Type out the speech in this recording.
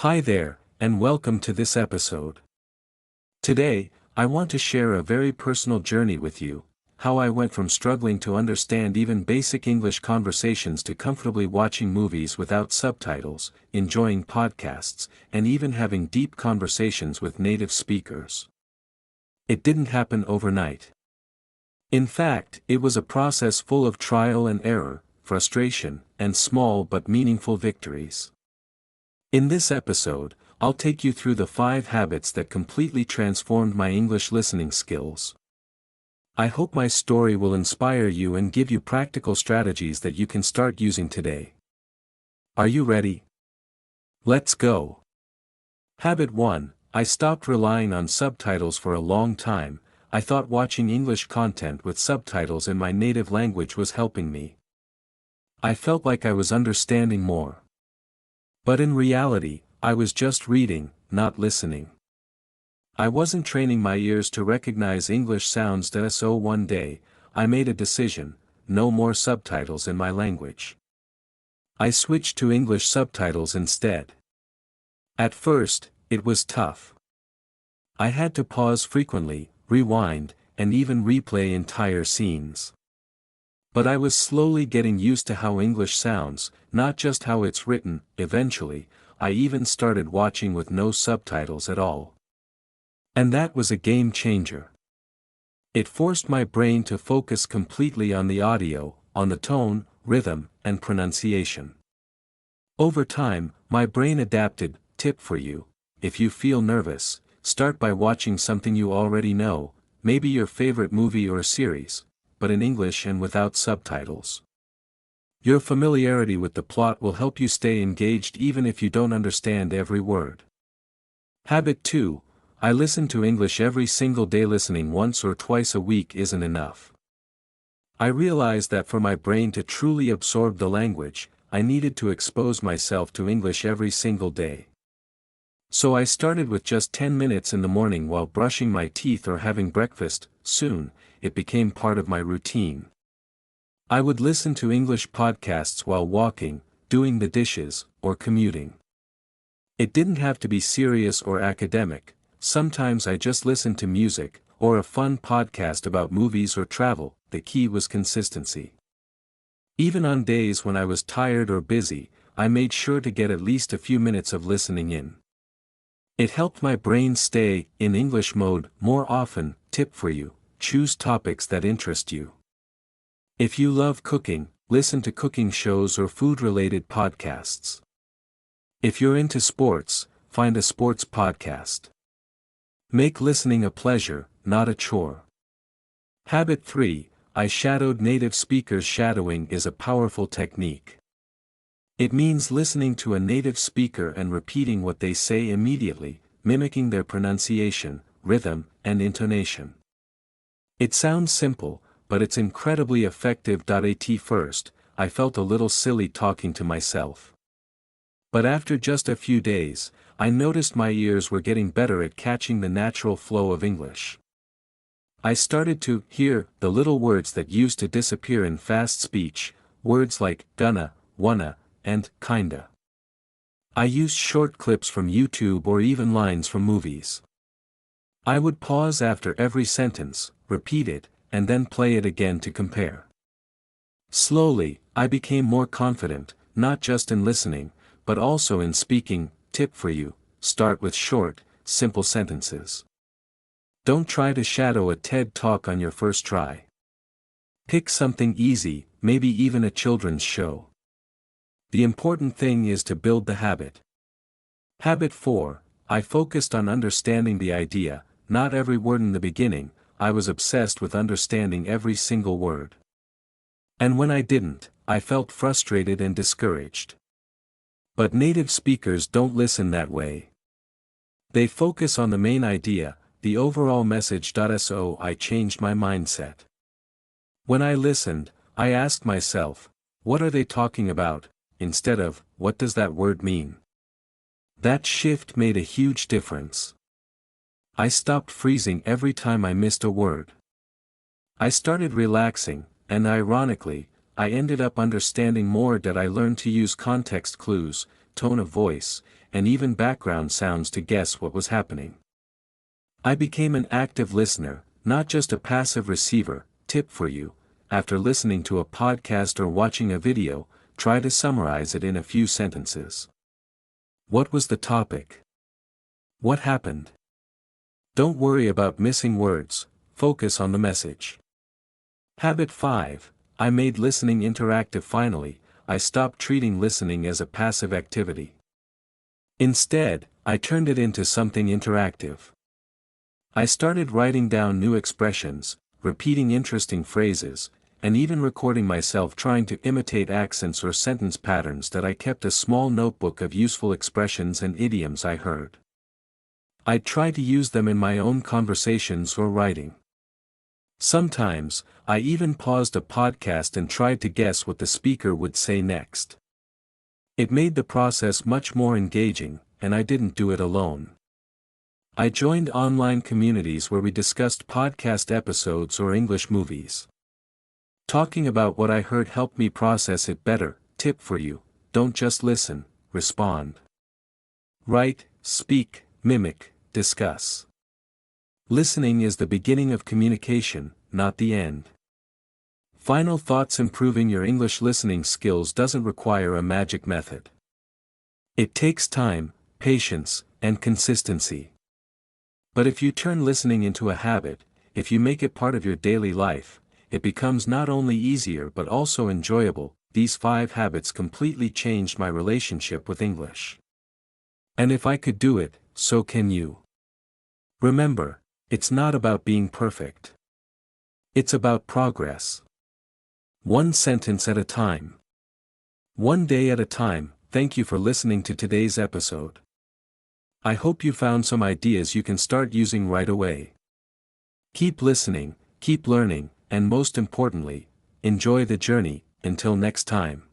Hi there, and welcome to this episode. Today, I want to share a very personal journey with you, how I went from struggling to understand even basic English conversations to comfortably watching movies without subtitles, enjoying podcasts, and even having deep conversations with native speakers. It didn't happen overnight. In fact, it was a process full of trial and error, frustration, and small but meaningful victories. In this episode, I'll take you through the 5 habits that completely transformed my English listening skills. I hope my story will inspire you and give you practical strategies that you can start using today. Are you ready? Let's go. Habit 1. I stopped relying on subtitles for a long time. I thought watching English content with subtitles in my native language was helping me. I felt like I was understanding more. But in reality, I was just reading, not listening. I wasn't training my ears to recognize English sounds. So one day, I made a decision: no more subtitles in my language. I switched to English subtitles instead. At first, it was tough. I had to pause frequently, rewind, and even replay entire scenes. But I was slowly getting used to how English sounds, not just how it's written. Eventually, I even started watching with no subtitles at all. And that was a game changer. It forced my brain to focus completely on the audio, on the tone, rhythm, and pronunciation. Over time, my brain adapted. Tip for you: if you feel nervous, start by watching something you already know, maybe your favorite movie or series, but in English and without subtitles. Your familiarity with the plot will help you stay engaged even if you don't understand every word. Habit 2. I listen to English every single day. Listening once or twice a week isn't enough. I realized that for my brain to truly absorb the language, I needed to expose myself to English every single day. So I started with just 10 minutes in the morning while brushing my teeth or having breakfast. Soon, it became part of my routine. I would listen to English podcasts while walking, doing the dishes, or commuting. It didn't have to be serious or academic. Sometimes I just listened to music, or a fun podcast about movies or travel. The key was consistency. Even on days when I was tired or busy, I made sure to get at least a few minutes of listening in. It helped my brain stay in English mode more often. Tip for you: choose topics that interest you. If you love cooking, listen to cooking shows or food-related podcasts. If you're into sports, find a sports podcast. Make listening a pleasure, not a chore. Habit 3. I shadowed native speakers. Shadowing is a powerful technique. It means listening to a native speaker and repeating what they say immediately, mimicking their pronunciation, rhythm, and intonation. It sounds simple, but it's incredibly effective. At first, I felt a little silly talking to myself. But after just a few days, I noticed my ears were getting better at catching the natural flow of English. I started to hear the little words that used to disappear in fast speech, words like gonna, wanna, and kinda. I used short clips from YouTube or even lines from movies. I would pause after every sentence, repeat it, and then play it again to compare. Slowly, I became more confident, not just in listening, but also in speaking. Tip for you: start with short, simple sentences. Don't try to shadow a TED Talk on your first try. Pick something easy, maybe even a children's show. The important thing is to build the habit. Habit 4. I focused on understanding the idea, not every word. In the beginning, I was obsessed with understanding every single word. And when I didn't, I felt frustrated and discouraged. But native speakers don't listen that way. They focus on the main idea, the overall message. So I changed my mindset. When I listened, I asked myself, what are they talking about, instead of, what does that word mean? That shift made a huge difference. I stopped freezing every time I missed a word. I started relaxing, and ironically, I ended up understanding more. I learned to use context clues, tone of voice, and even background sounds to guess what was happening. I became an active listener, not just a passive receiver. Tip for you: after listening to a podcast or watching a video, try to summarize it in a few sentences. What was the topic? What happened? Don't worry about missing words, focus on the message. Habit 5. I made listening interactive. Finally, I stopped treating listening as a passive activity. Instead, I turned it into something interactive. I started writing down new expressions, repeating interesting phrases, and even recording myself trying to imitate accents or sentence patterns. That I kept a small notebook of useful expressions and idioms I heard. I'd try to use them in my own conversations or writing. Sometimes, I even paused a podcast and tried to guess what the speaker would say next. It made the process much more engaging, and I didn't do it alone. I joined online communities where we discussed podcast episodes or English movies. Talking about what I heard helped me process it better. Tip for you: don't just listen, respond. Write, speak, mimic, discuss. Listening is the beginning of communication, not the end. Final thoughts: improving your English listening skills doesn't require a magic method. It takes time, patience, and consistency. But if you turn listening into a habit, if you make it part of your daily life, it becomes not only easier but also enjoyable. These 5 habits completely changed my relationship with English. And if I could do it, so can you. Remember, it's not about being perfect. It's about progress. One sentence at a time. One day at a time. Thank you for listening to today's episode. I hope you found some ideas you can start using right away. Keep listening, keep learning, and most importantly, enjoy the journey. Until next time.